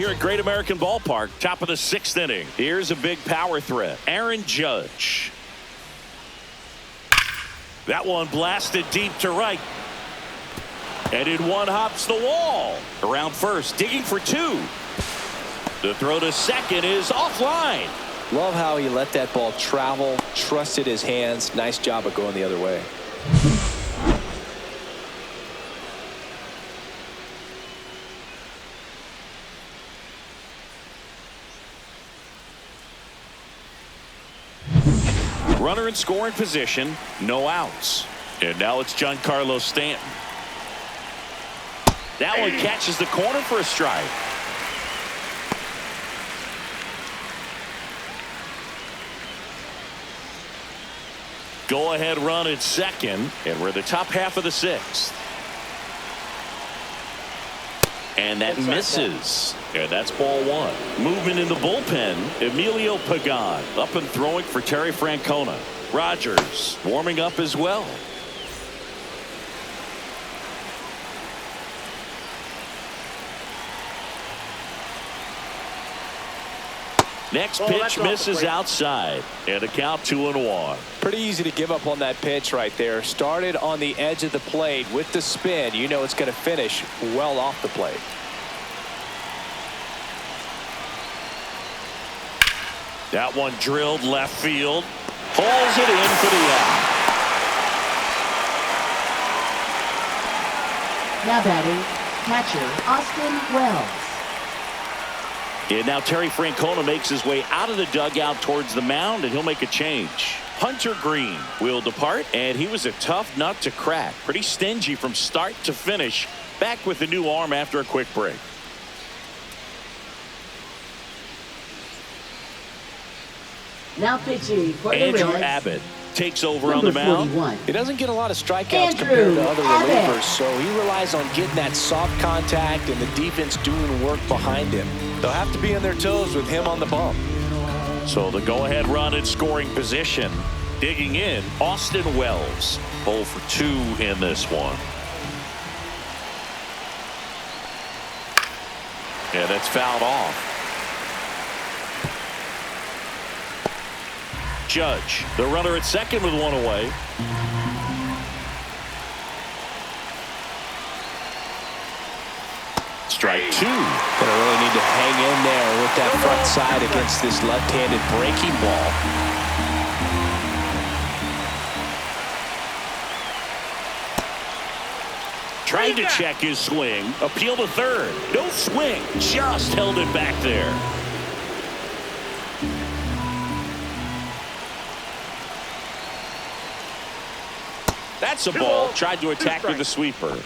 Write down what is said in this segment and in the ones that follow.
Here at Great American Ballpark, top of the 6th inning. Here's a big power threat. Aaron Judge. That one blasted deep to right. And in one hops the wall. Around first, digging for 2. The throw to second is offline. Love how he let that ball travel, trusted his hands. Nice job of going the other way. Runner in scoring position, no outs. And now it's Giancarlo Stanton. That one catches the corner for a strike. Go ahead run at second, and we're at the top half of the 6th. And that misses. And that's ball 1. Movement in the bullpen. Emilio Pagan up and throwing for Terry Francona. Rogers warming up as well. Next pitch misses outside, and a count 2-1. Pretty easy to give up on that pitch right there. Started on the edge of the plate with the spin. You know it's going to finish well off the plate. That one drilled left field. Hauls it in for the out. Now batting, catcher Austin Wells. And now Terry Francona makes his way out of the dugout towards the mound, and he'll make a change. Hunter Green will depart, and he was a tough nut to crack. Pretty stingy from start to finish. Back with the new arm after a quick break. Now pitching for the Andrew Reds, Abbott takes over on the mound. 41. He doesn't get a lot of strikeouts Andrew compared to other Abbott. relievers, so he relies on getting that soft contact and the defense doing work behind him. They'll have to be on their toes with him on the bump. So the go-ahead run in scoring position. Digging in, Austin Wells. 0 for 2 in this one. And that's fouled off. Judge, the runner at second with 1 away. Strike 2. Gonna really need to hang in there with that front side against this left-handed breaking ball. Trying to check his swing. Appeal to third. No swing. Just held it back there. That's a ball. Tried to attack with the sweeper.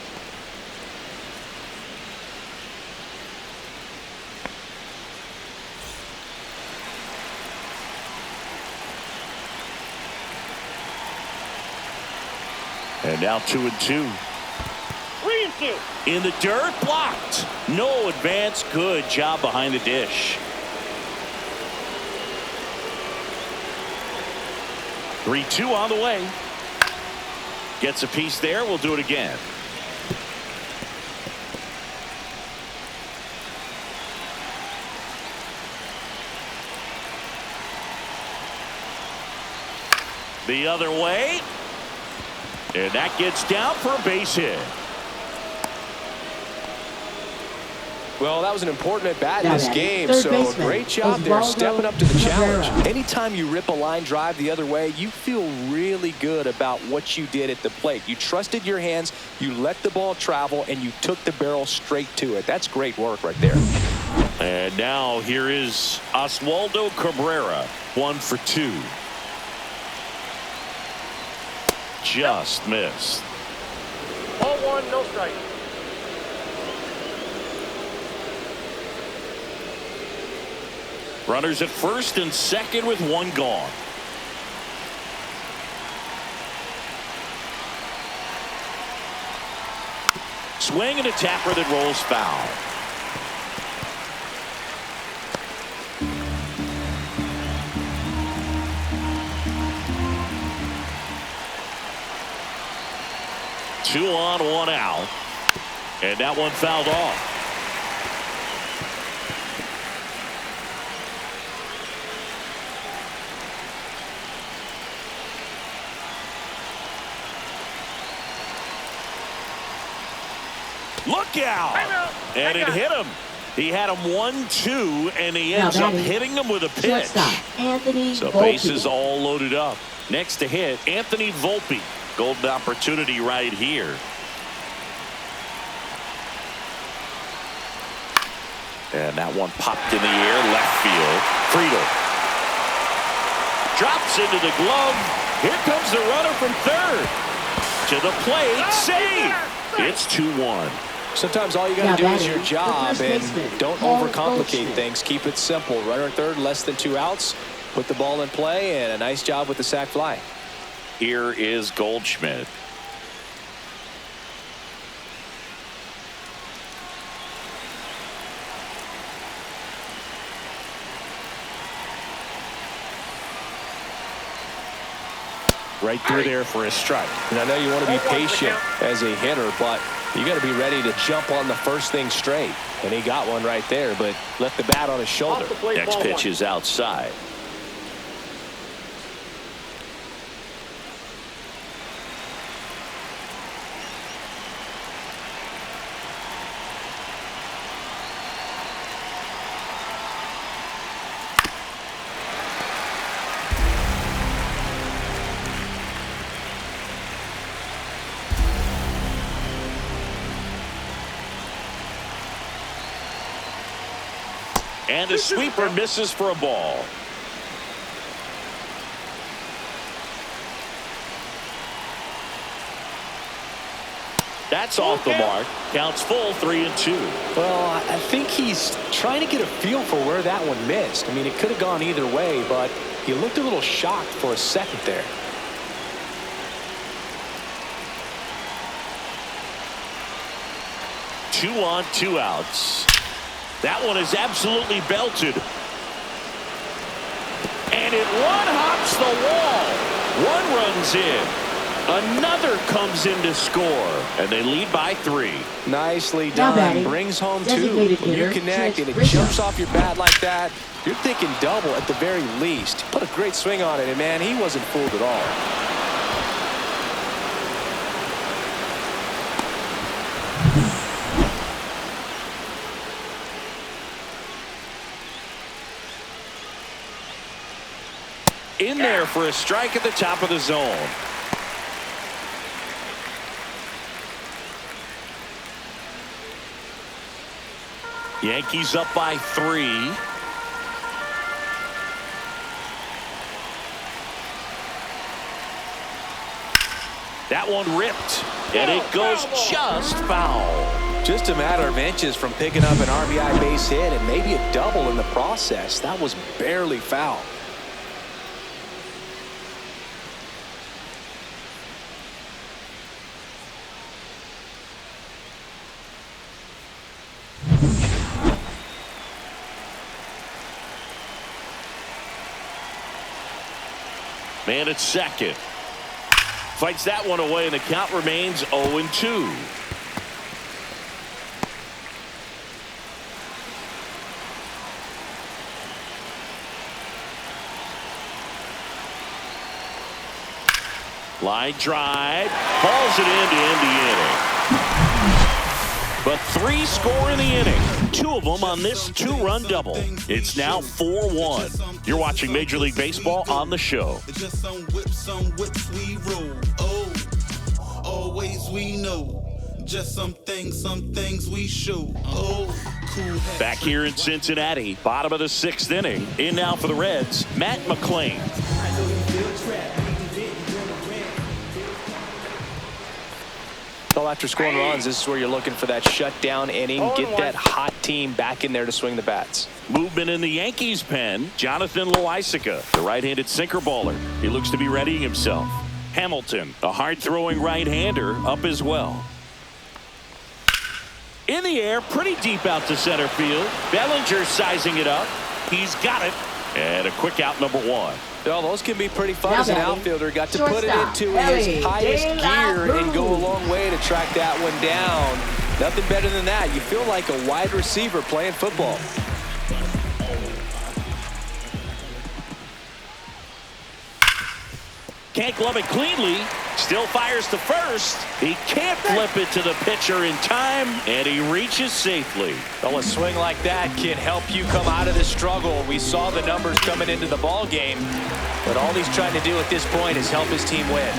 And now 2-2. 3-2. In the dirt, blocked. No advance. Good job behind the dish. 3-2 on the way. Gets a piece there. We'll do it again. The other way. And that gets down for a base hit. Well, that was an important at-bat in Now this batting, game, third so baseman, great job there Osvaldo stepping up to the challenge. Cabrera. Anytime you rip a line drive the other way, you feel really good about what you did at the plate. You trusted your hands, you let the ball travel, and you took the barrel straight to it. That's great work right there. And now here is Osvaldo Cabrera, 1 for 2. Just missed. Ball 1, no strike. Runners at first and second with 1 gone. Swing and a tapper that rolls foul. Two on, 1 out. And that one fouled off. Look out. And it hit him. He had him 1-2, and he ends up hitting him with a pitch. So bases all loaded up. Next to hit, Anthony Volpe. Golden opportunity right here. And that one popped in the air, left field. Friedel drops into the glove. Here comes the runner from third. To the plate, save. It's 2-1. Sometimes all you got to do is your job, and don't overcomplicate things. Keep it simple. Runner at third, less than 2 outs. Put the ball in play, and a nice job with the sac fly. Here is Goldschmidt. Right through there for a strike. And I know you want to be patient as a hitter, but you got to be ready to jump on the first thing straight. And he got one right there, but left the bat on his shoulder. Next pitch is outside. And the sweeper misses for a ball. That's off the mark. Counts full, 3-2. Well, I think he's trying to get a feel for where that one missed. I mean, it could have gone either way, but he looked a little shocked for a second there. Two on, 2 outs. That one is absolutely belted. And it one-hops the wall. One runs in. Another comes in to score. And they lead by 3. Nicely done. Brings home 2. When you connect and it jumps off your bat like that, you're thinking double at the very least. Put a great swing on it, and man, he wasn't fooled at all. In there for a strike at the top of the zone. Yankees up by 3. That one ripped, and it goes just foul. Just a matter of inches from picking up an RBI base hit and maybe a double in the process. That was barely foul. Man at second. Fights that one away, and the count remains 0-2. Line drive. Hauls it in to end the inning. But 3 score in the inning. 2 of them on this 2-run double. It's now 4-1. You're watching Major League Baseball on the show. Just some whips we roll. Oh, always we know. Just some things we show. Oh, cool. Back here in Cincinnati, bottom of the 6th inning. In now for the Reds, Matt McClain. Well, after scoring runs, this is where you're looking for that shutdown inning. Get that hot team back in there to swing the bats. Movement in the Yankees pen. Jonathan Loaisiga, the right-handed sinker baller. He looks to be readying himself. Hamilton, a hard-throwing right-hander, up as well. In the air, pretty deep out to center field. Bellinger sizing it up. He's got it. And a quick out, number 1. Well, those can be pretty fun as an outfielder. Got to put it into his highest gear and go a long way to track that one down. Nothing better than that. You feel like a wide receiver playing football. Can't glove it cleanly. Still fires to first. He can't flip it to the pitcher in time, and he reaches safely. Well, a swing like that can help you come out of the struggle. We saw the numbers coming into the ball game, but all he's trying to do at this point is help his team win.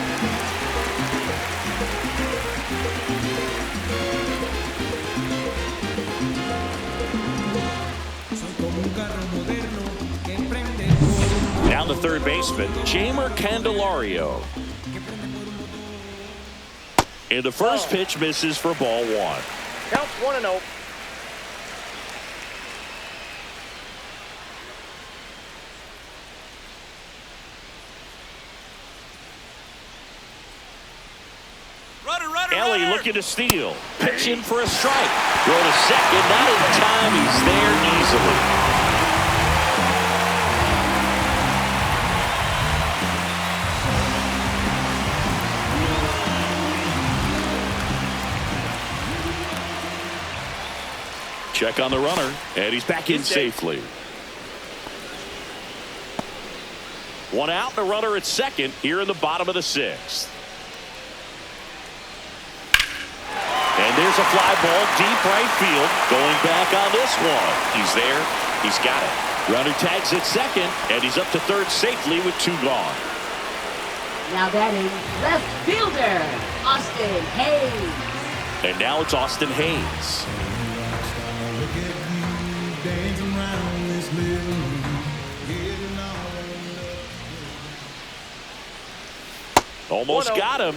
Down the third baseman, Jamer Candelario. And the first pitch misses for ball one. Counts 1-0. Ellie looking to steal. Pitch in for a strike. Throw to second, not in time. He's there easily. Check on the runner, and he's back in safely. One out, the runner at second here in the bottom of the sixth. And there's a fly ball deep right field. Going back on this one. He's there. He's got it. Runner tags at second, and he's up to third safely with two gone. Now batting left fielder, Austin Hayes. And now it's Austin Hayes. Almost got him.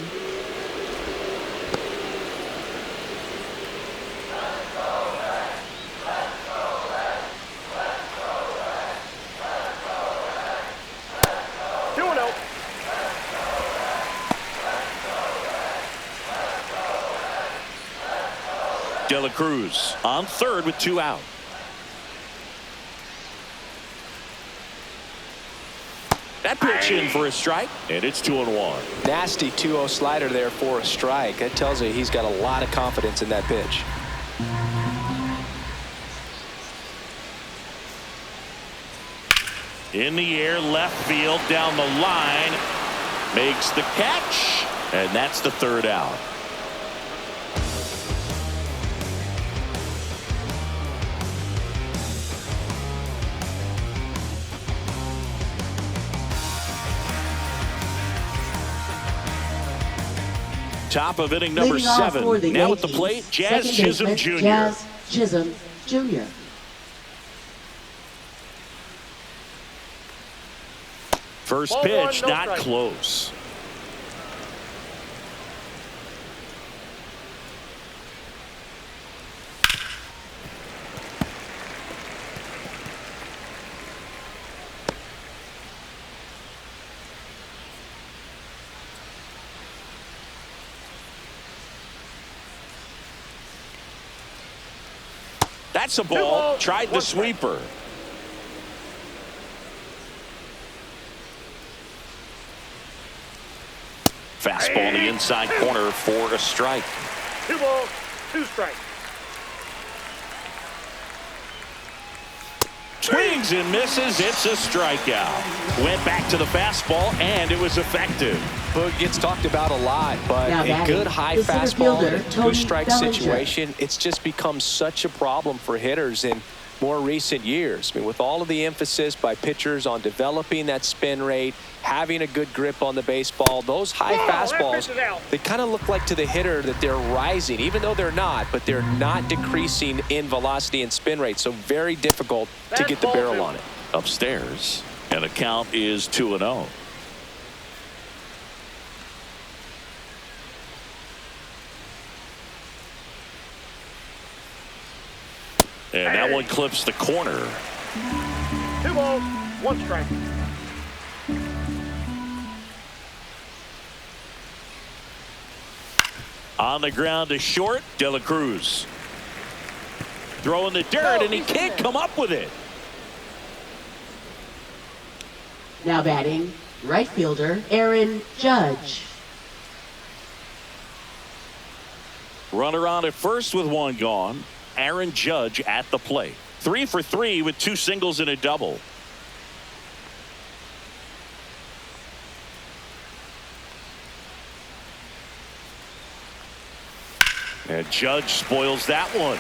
De La Cruz on third with two out. That pitch in for a strike, and it's 2-1. Nasty 2-0 slider there for a strike. That tells you he's got a lot of confidence in that pitch. In the air, left field, down the line. Makes the catch, and that's the third out. Top of inning number 7. Now at the plate, Jazz Chisholm Jr. Jazz Chisholm Jr. First Ball pitch, one, no not strike. close. That's a ball. Tried the sweeper. Fastball in the inside corner for a strike. 2 balls, 2 strikes. Swings and misses. It's a strikeout. Went back to the fastball, and it was effective. Boog gets talked about a lot, but Now a batting, good high the center fastball fielder, in a Tony two-strike Bellinger. situation, it's just become such a problem for hitters in more recent years. I mean, with all of the emphasis by pitchers on developing that spin rate, having a good grip on the baseball, those high fastballs, they kind of look like to the hitter that they're rising, even though they're not, but they're not decreasing in velocity and spin rate. So very difficult to get the barrel on it. Upstairs, and the count is 2-0. And that one clips the corner. 2 balls, 1 strike. On the ground to short, De La Cruz. Throwing the dirt, and he can't come up with it. Now batting right fielder, Aaron Judge. Runner on at first with one gone. Aaron Judge at the plate. 3 for 3 with 2 singles and a double. And Judge spoils that one.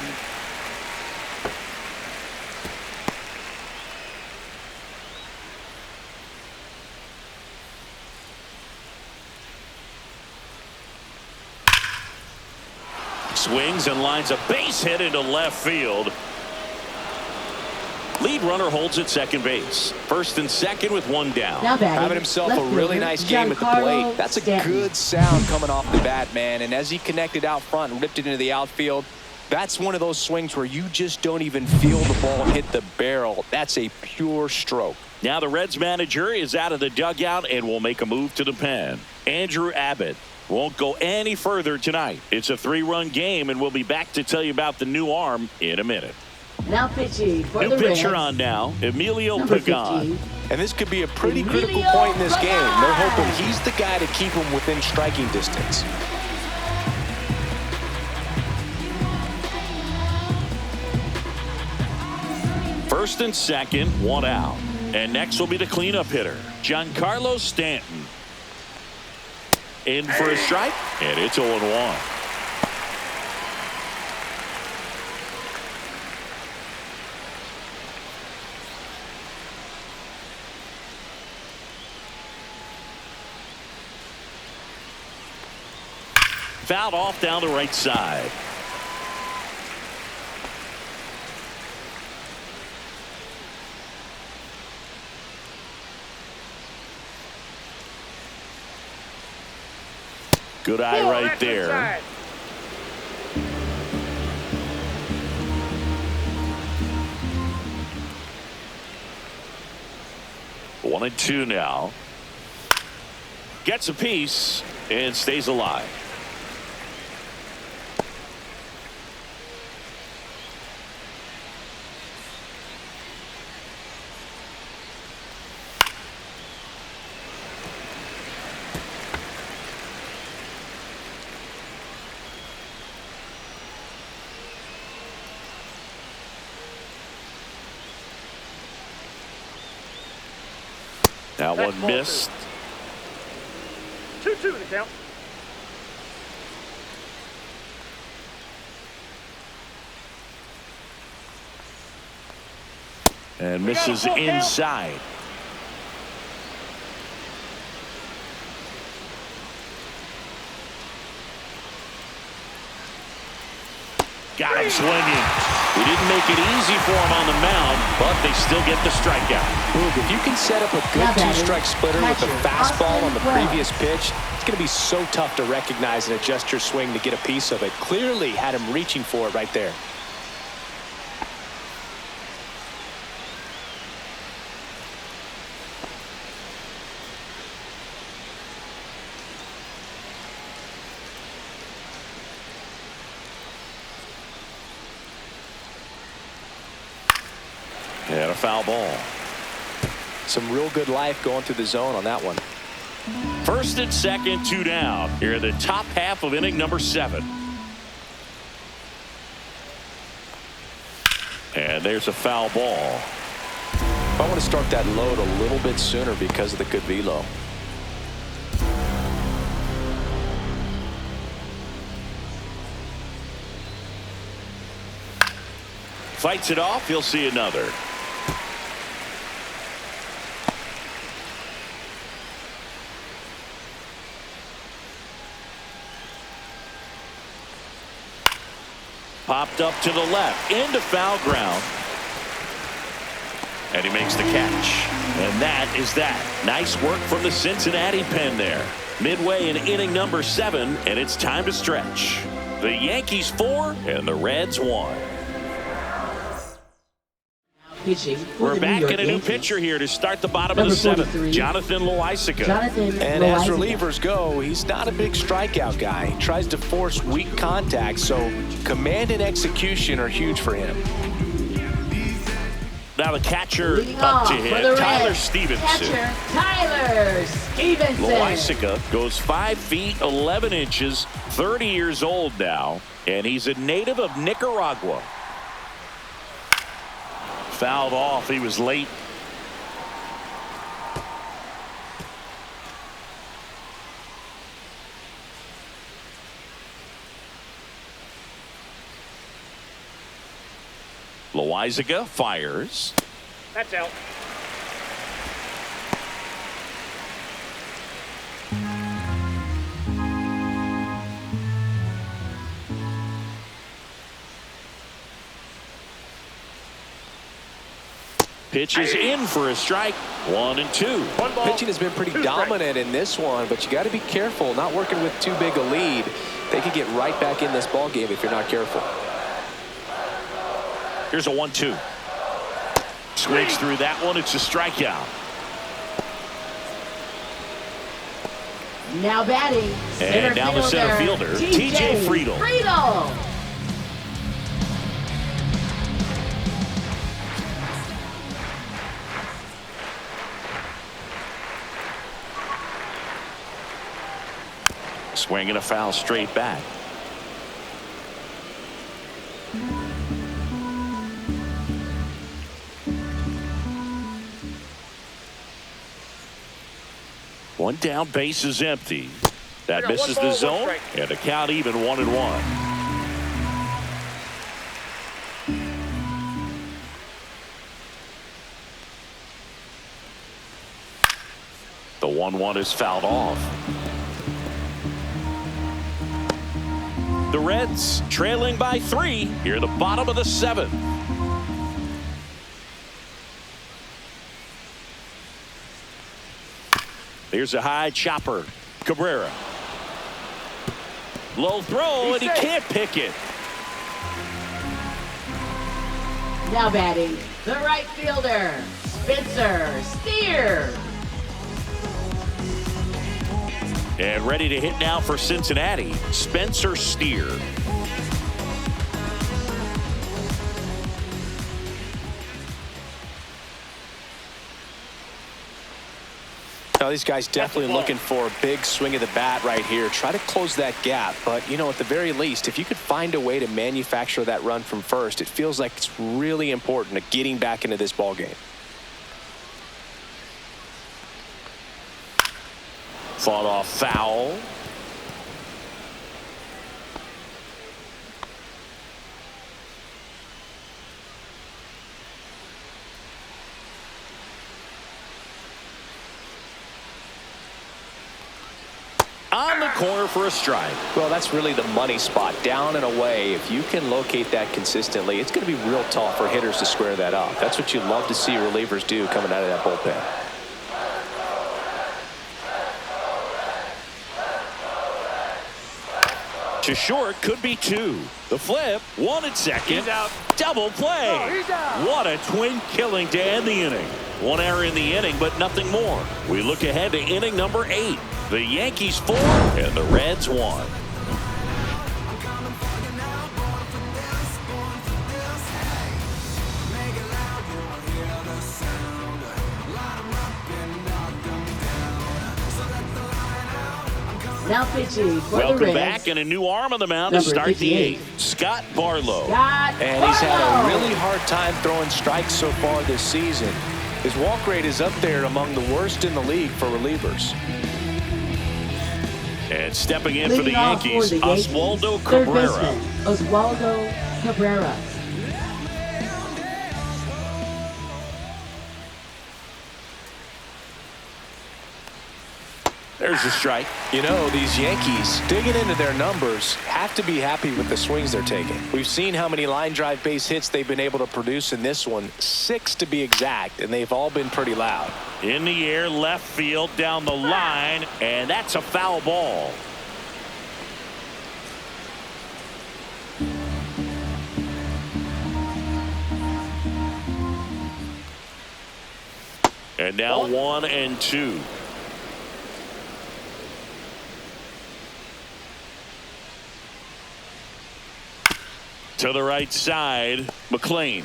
Swings and lines a base hit into left field. Lead runner holds at second base. First and second with one down. Having himself a really nice game at the plate. That's a good sound coming off the bat, man. And as he connected out front and ripped it into the outfield, that's one of those swings where you just don't even feel the ball hit the barrel. That's a pure stroke. Now the Reds manager is out of the dugout and will make a move to the pen. Andrew Abbott won't go any further tonight. It's a 3-run game, and we'll be back to tell you about the new arm in a minute. Now pitching for New the pitcher Reds, on now, Emilio number Pagan. 15. And this could be a pretty critical Emilio point in this game. They're Pagan. hoping he's the guy to keep him within striking distance. First and second, one out. And next will be the cleanup hitter, Giancarlo Stanton. In for a strike, and it's 0-1. Fouled off down the right side. Good eye Ball, right that's there. inside. One and two now. Gets a piece and stays alive. That That's one ball missed. 2-2 the count. And We got a misses full count. inside. Got him swinging. He didn't make it easy for him on the mound, but they still get the strikeout. Boog, if you can set up a good Now batting, two-strike splitter with the catcher, fastball on the Austin Wells. previous pitch, it's going to be so tough to recognize and adjust your swing to get a piece of it. Clearly had him reaching for it right there. And a foul ball. Some real good life going through the zone on that one. First and second, two down. Here in the top half of inning number 7. And there's a foul ball. I want to start that load a little bit sooner because of the good velo. Fights it off. He'll see another. Popped up to the left into foul ground. And he makes the catch. And that is that. Nice work from the Cincinnati pen there. Midway in inning number 7, and it's time to stretch. The Yankees 4 and the Reds 1. Pitching for We're the back New York in a new Yankees. pitcher here to start the bottom of Number the 7th. 43, Jonathan Loaisiga. Jonathan And as Loaisiga. relievers go, he's not a big strikeout guy. He tries to force weak contact, so command and execution are huge for him. Now the catcher Leading up to off for hit, the Tyler Reds, Stevenson. Catcher Tyler Stevenson. Loaisiga goes 5 feet 11 inches, 30 years old now, and he's a native of Nicaragua. Fouled off. He was late. Loizaga fires. That's out. Pitch is in for a strike. 1-2. One ball. Pitching has been pretty Two dominant in this one, but you got to be careful. Not working with too big a lead. They could get right back in this ball game if you're not careful. Here's a 1-2. Swings through that one. It's a strikeout. Now batting. And now the center fielder, T.J. Friedel. Swinging a foul straight back. One down, base is empty. That misses the zone, and the count even 1-1. The 1-1 is fouled off. The Reds trailing by 3 here, the bottom of the 7th. Here's a high chopper. Cabrera. Low throw, and he can't pick it. Now batting. The right fielder, Spencer Steer. And ready to hit now for Cincinnati, Spencer Steer. Now these guys definitely looking for a big swing of the bat right here. Try to close that gap. But, you know, at the very least, if you could find a way to manufacture that run from first, it feels like it's really important to getting back into this ball game. Fought off foul. On the corner for a strike. Well, that's really the money spot, down and away. If you can locate that consistently, it's going to be real tough for hitters to square that up. That's what you love to see relievers do coming out of that bullpen. To short, could be 2. The flip, 1 at second. He's out. Double play. Oh, he's out. What a twin killing to end the inning. 1 error in the inning, but nothing more. We look ahead to inning number 8. The Yankees 4 and the Reds 1. Now pitching for the Welcome Reds. back, and a new arm on the mound to Number start 58. the 8th. Scott Barlow. And he's had a really hard time throwing strikes so far this season. His walk rate is up there among the worst in the league for relievers. And stepping in for the Leading off Yankees, Oswaldo third Cabrera. baseman, Oswaldo Cabrera. There's a strike. You know, these Yankees, digging into their numbers, have to be happy with the swings they're taking. We've seen how many line drive base hits they've been able to produce in this one, 6 to be exact, and they've all been pretty loud. In the air, left field, down the line, and that's a foul ball. And now 1-2. To the right side, McLean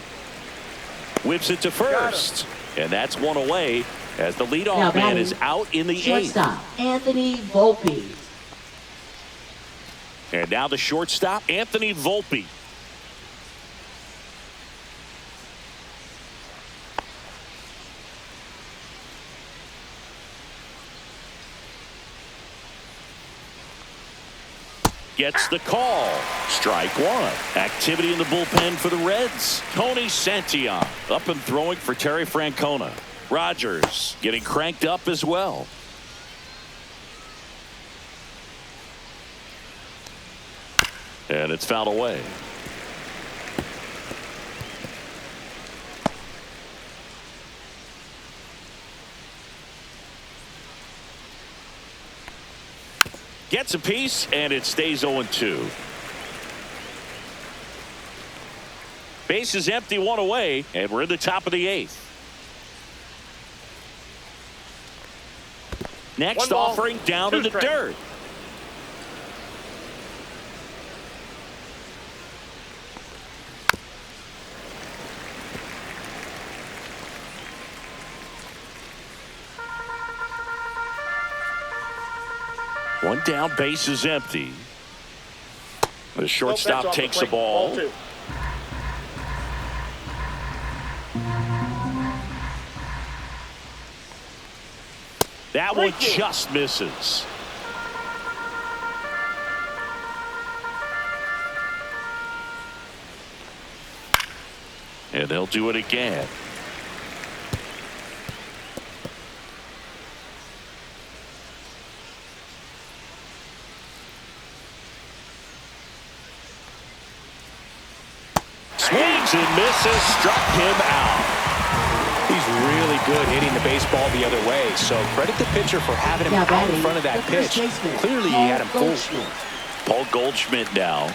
whips it to first, and that's 1 away as the leadoff man is out in the 8th. Shortstop, Anthony Volpe. And now the shortstop, Anthony Volpe. Gets the call. Strike one. Activity in the bullpen for the Reds. Tony Santillan up and throwing for Terry Francona. Rogers getting cranked up as well. And it's fouled away. Gets a piece, and it stays 0-2. Base is empty, one away, and we're in the top of the 8th. Next offering down to the dirt. One down, base is empty. The shortstop takes the ball. That one just misses. And they'll do it again. Swings and misses, struck him out. He's really good hitting the baseball the other way, so credit the pitcher for having him out in front of that pitch. Clearly he had him fooled. Paul Goldschmidt now.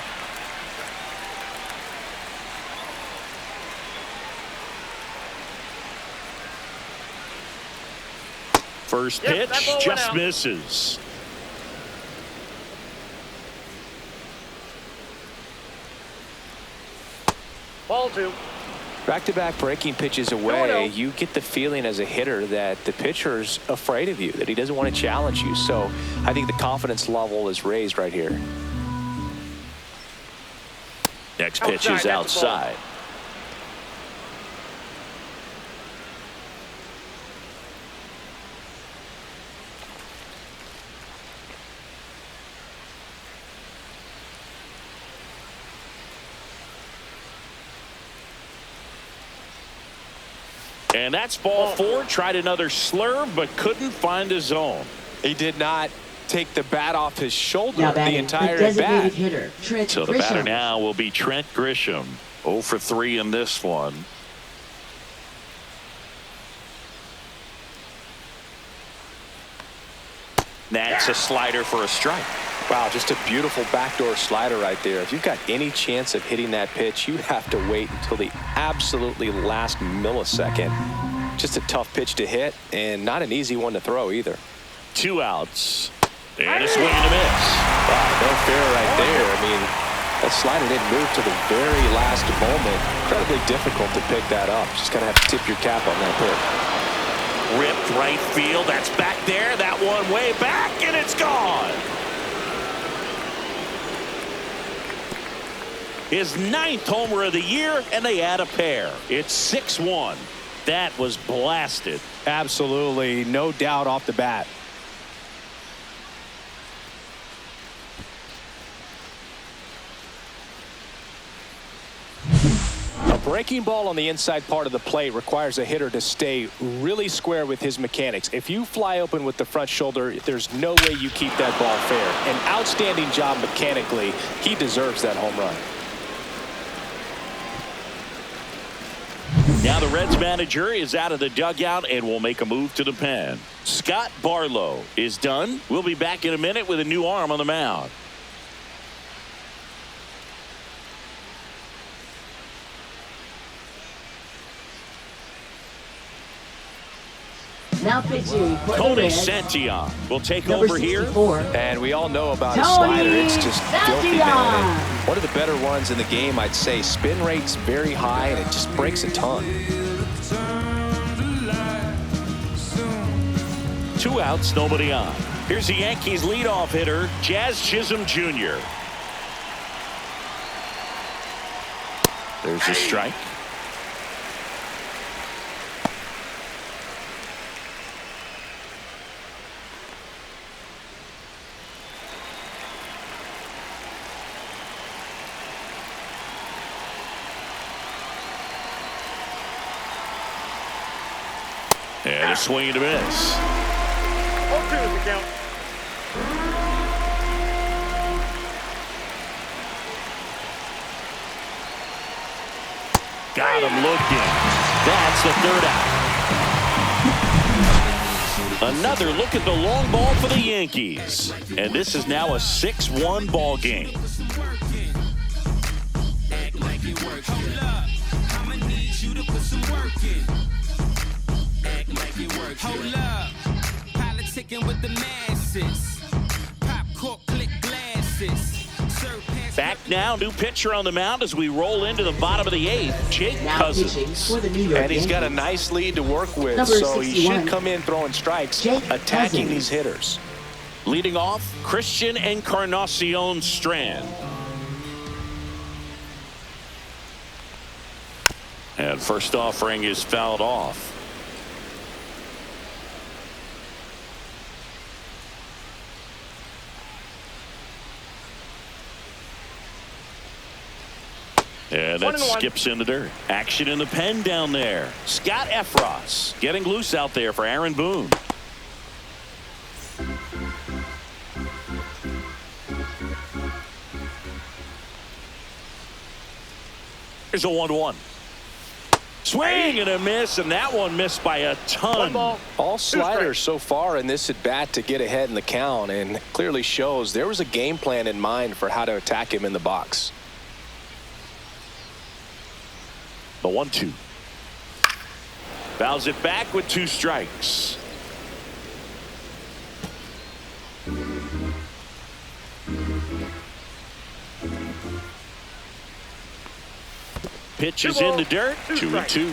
First pitch just misses. Ball 2. Back-to-back breaking pitches away, you get the feeling as a hitter that the pitcher's afraid of you, that he doesn't want to challenge you. So I think the confidence level is raised right here. Next pitch is outside. And that's ball 4. Tried another slurve, but couldn't find his zone. He did not take the bat off his shoulder the entire designated bat. hitter, Trent So the Grisham. batter now will be Trent Grisham. 0 for 3 in this one. That's a slider for a strike. Wow, just a beautiful backdoor slider right there. If you've got any chance of hitting that pitch, you have to wait until the absolutely last millisecond. Just a tough pitch to hit, and not an easy one to throw either. 2 outs. And a swing and a miss. Wow, no fair right there. I mean, that slider didn't move to the very last moment. Incredibly difficult to pick that up. Just gotta have to tip your cap on that pitch. Ripped right field. That's back there. That one way back, and it's gone. His 9th homer of the year, and they add a pair. It's 6-1. That was blasted. Absolutely, no doubt off the bat. A breaking ball on the inside part of the plate requires a hitter to stay really square with his mechanics. If you fly open with the front shoulder, there's no way you keep that ball fair. An outstanding job mechanically. He deserves that home run. Now the Reds manager is out of the dugout and will make a move to the pen. Scott Barlow is done. We'll be back in a minute with a new arm on the mound. Now pitching for the Tony Reds, Santillan will take number over here. 64. And we all know about his Tony slider. It's just filthy, man. Santillan. One of the better ones in the game, I'd say. Spin rate's very high, and it just breaks a ton. 2 outs, nobody on. Here's the Yankees leadoff hitter, Jazz Chisholm Jr. There's a strike. And a swing and a miss. 0-2 is the count. Got him looking. That's the third out. Another look at the long ball for the Yankees. And this is now a 6-1 ball game. Hold up, politicking with the masses. Pop cork, click glasses. Back now, new pitcher on the mound as we roll into the bottom of the 8th. Jake Now pitching Cousins. for the New York And he's got a Yankees. nice lead to work with, Number so he 61, should come in throwing strikes, Jake attacking Cousins. these hitters. Leading off, Christian Encarnacion Strand. And first offering is fouled off. And that 1-1. skips in the dirt. Action in the pen down there. Scott Efros getting loose out there for Aaron Boone. Here's a 1-1. Swing and a miss, and that one missed by a ton. 1 ball. All 2 sliders strikes. so far in this at bat to get ahead in the count, and clearly shows there was a game plan in mind for how to attack him in the box. The 1-2. Fouls it back with 2 strikes. Pitch is in the dirt. 2-2.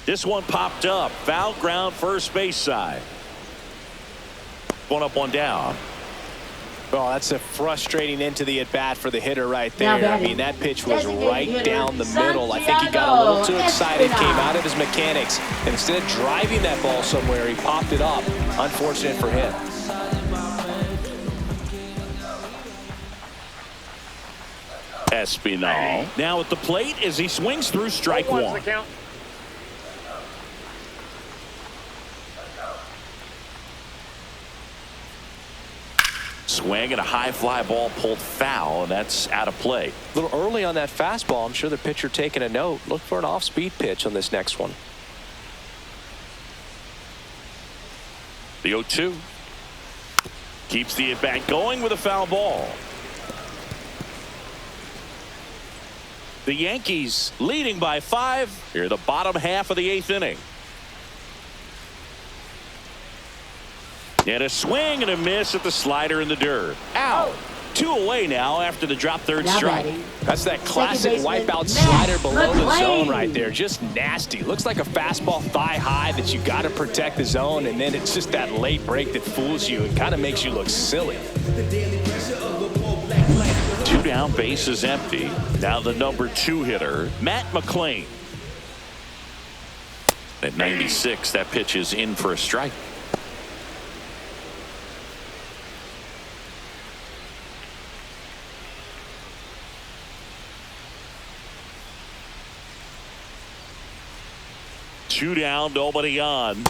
This one popped up. Foul ground first base side. 1 up, 1 down. Oh, that's a frustrating end to the at-bat for the hitter right Now there. I batting. mean, that pitch was Designated right hitter, down the middle. I think he got a little too Santiago excited, came Espinal. out of his mechanics. And instead of driving that ball somewhere, he popped it up. Unfortunate for him. Espinal now at the plate as he swings through strike 1-1's 1. the count. Swing and a high fly ball pulled foul, and that's out of play. A little early on that fastball. I'm sure the pitcher taking a note. Look for an off-speed pitch on this next one. The 0-2 keeps the at-bat going with a foul ball. The Yankees leading by 5 here in the bottom half of the 8th inning. And a swing and a miss at the slider in the dirt. Out. 2 away now after the drop third Now strike. batting. That's that classic Second baseman, wipeout Matt slider below the McLean. zone right there. Just nasty. Looks like a fastball thigh high that you got to protect the zone, and then it's just that late break that fools you and kind of makes you look silly. 2 down, base is empty. Now the number 2 hitter, Matt McLean. At 96, that pitch is in for a strike. Two down, nobody on.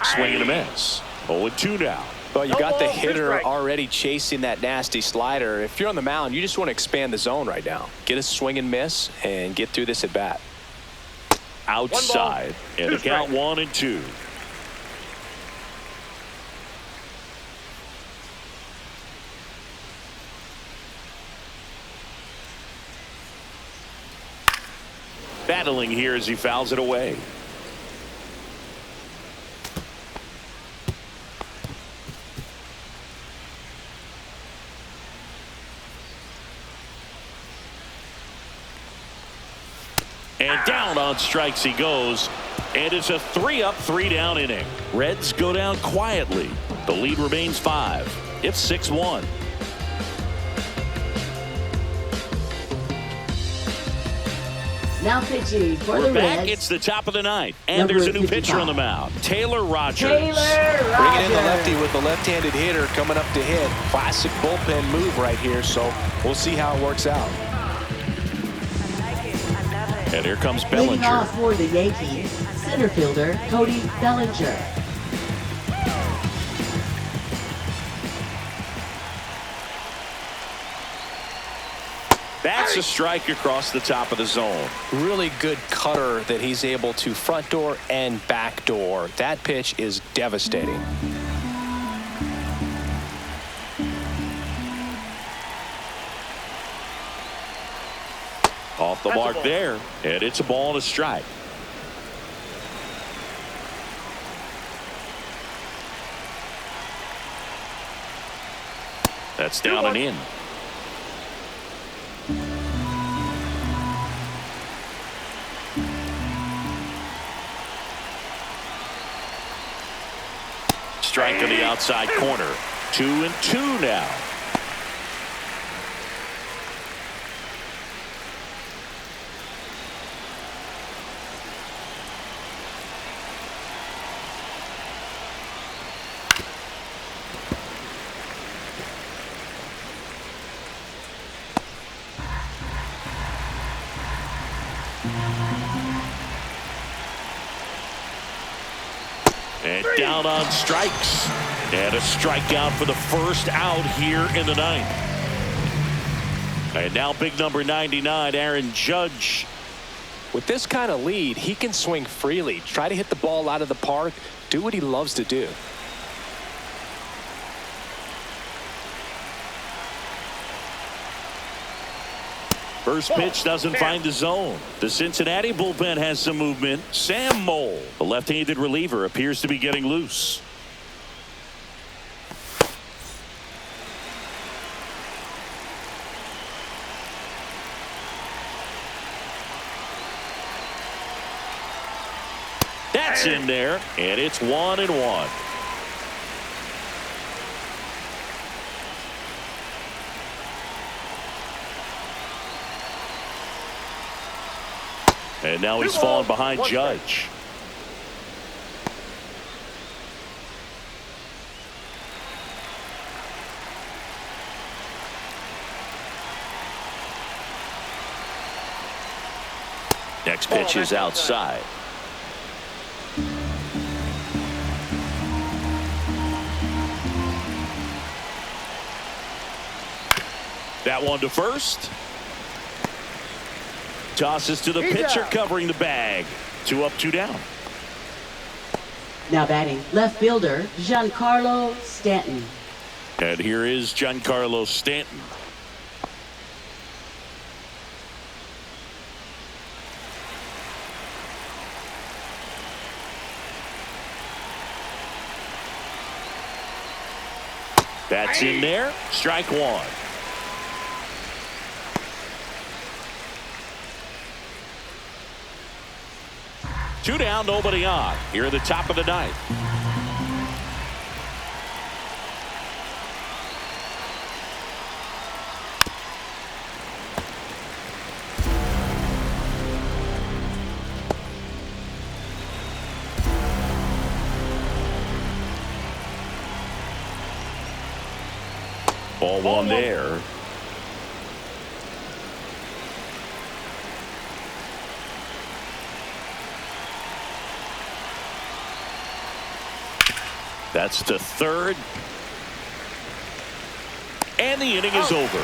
Swing and a miss. 0-2 now. Well, you No got the ball, 2 hitter strikes. already chasing that nasty slider. If you're on the mound, you just want to expand the zone right now. Get a swing and miss and get through this at bat. Outside. And 2 the count strikes. 1-2. Battling here as he fouls it away. And down on strikes he goes. And it's a 3-up, 3-down inning. Reds go down quietly. The lead remains 5. It's 6-1. Now pitching for We're the back. Reds. It's the top of the ninth. And Number there's a new 55. pitcher on the mound. Taylor Rogers. Taylor Bringing in the Rogers. lefty with the left-handed hitter coming up to hit. Classic bullpen move right here, so we'll see how it works out. And here comes Leading Bellinger. off for the Yankees, center fielder Cody Bellinger. That's a strike across the top of the zone. Really good cutter that he's able to front door and back door. That pitch is devastating. Off the mark there, and it's a ball and a strike. That's down and in. Strike on the outside corner. 2-2 now. And down on strikes. And a strikeout for the first out here in the ninth. And now big number 99, Aaron Judge. With this kind of lead, he can swing freely, try to hit the ball out of the park, do what he loves to do. First pitch doesn't find the zone. The Cincinnati bullpen has some movement. Sam Mole, the left-handed reliever, appears to be getting loose. That's in there, and it's 1-1. And now he's fallen behind Judge. Next pitch is outside. That one to first. Tosses to the pitcher covering the bag. 2 up, 2 down. Now batting, left fielder Giancarlo Stanton. And here is Giancarlo Stanton. That's in there. Strike one. Two down, nobody on. Here at the top of the ninth. Ball one there. That's to third. And the inning is over.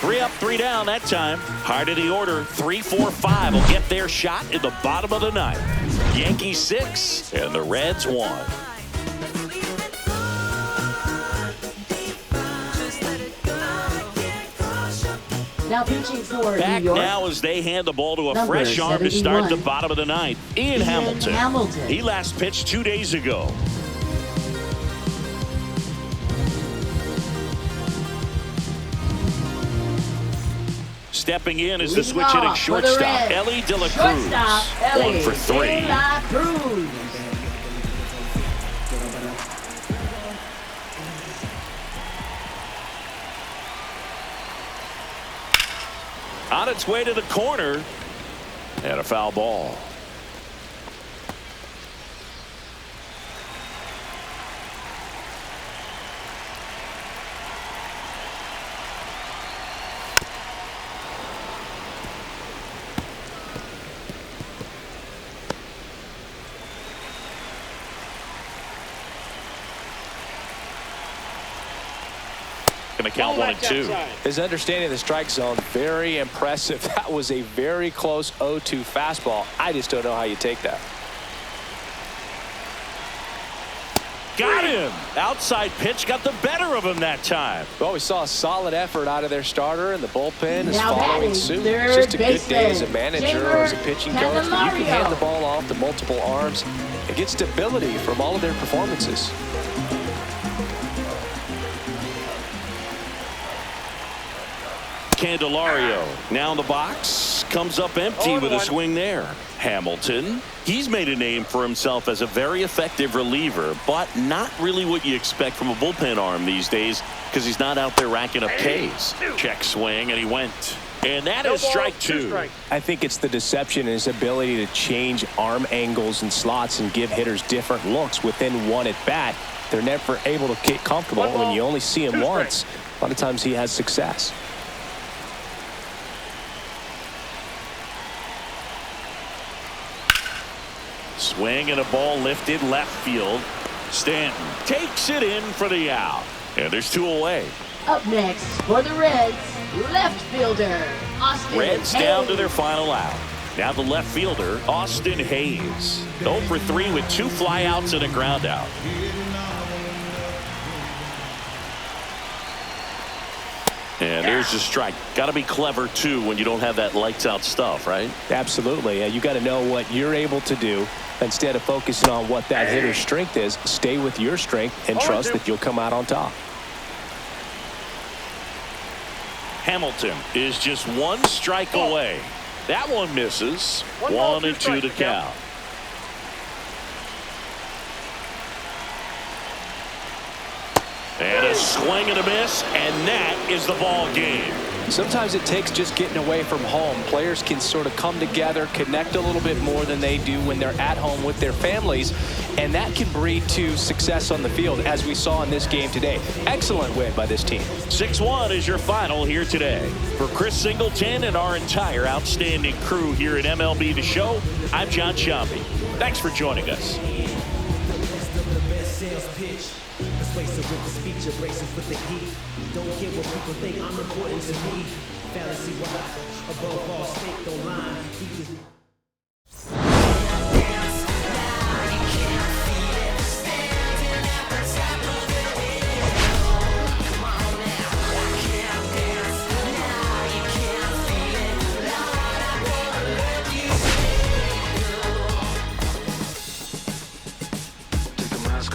3 up, 3 down that time. Heart of the order, 3, 4, 5 will get their shot in the bottom of the ninth. Yankees 6 and the Reds 1. Now pitching for Back New York. now as they hand the ball to a Number fresh arm to start the 71. bottom of the ninth. Ian Hamilton. Hamilton. He last pitched 2 days ago. Stepping in is the Leading switch hitting off for the shortstop, Reds. Ellie De La Cruz. Shortstop, Ellie 1 for 3. De La Cruz. On its way to the corner. And a foul ball. going to count 1-2. His understanding of the strike zone, very impressive. That was a very close 0-2 fastball. I just don't know how you take that. Got him. Outside pitch got the better of him that time. Well, we saw a solid effort out of their starter, and the bullpen is Now following batting, suit. third It's just a good baseman, day as a manager or as a pitching coach. When you can hand Candelario. the ball off to multiple arms and get stability from all of their performances. Candelario now in the box, comes up empty with a swing there. Hamilton, he's made a name for himself as a very effective reliever, but not really what you expect from a bullpen arm these days because he's not out there racking up Ks. Check swing, and he went. And that is strike two. I think it's the deception and his ability to change arm angles and slots and give hitters different looks within one at bat. They're never able to get comfortable. When you only see him once, a lot of times he has success. Swing and a ball lifted left field. Stanton takes it in for the out. And there's two away. Up next for the Reds, left fielder, Austin Reds Hayes. down to their final out. Now the left fielder, Austin Hayes. 0 for 3 with 2 flyouts and a ground out. And there's the strike. Got to be clever, too, when you don't have that lights-out stuff, right? Absolutely. You got to know what you're able to do instead of focusing on what that hitter's strength is. Stay with your strength and trust that you'll come out on top. Hamilton is just 1 strike away. That one misses. 1-2 to count. And a swing and a miss, and that is the ball game. Sometimes it takes just getting away from home. Players can sort of come together, connect a little bit more than they do when they're at home with their families, and that can breed to success on the field, as we saw in this game today. Excellent win by this team. 6-1 is your final here today. For Chris Singleton and our entire outstanding crew here at MLB The Show, I'm John Sciambi. Thanks for joining us. Persuasive with the speech, abrasive with the heat. Don't care what people think, I'm important to me. Fallacy, why? Above all, state don't lie.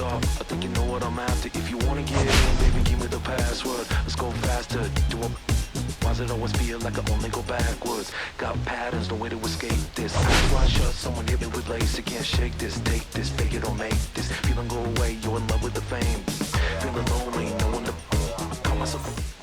I think you know what I'm after. If you wanna get in, baby, give me the password. Let's go faster. Why does it always feel like I only go backwards? Got patterns, no way to escape this. Eyes wide shut, someone hit me with lace. You can't shake this, take this, fake it or make this. Feeling go away, you're in love with the fame. Feeling lonely, no one to call myself.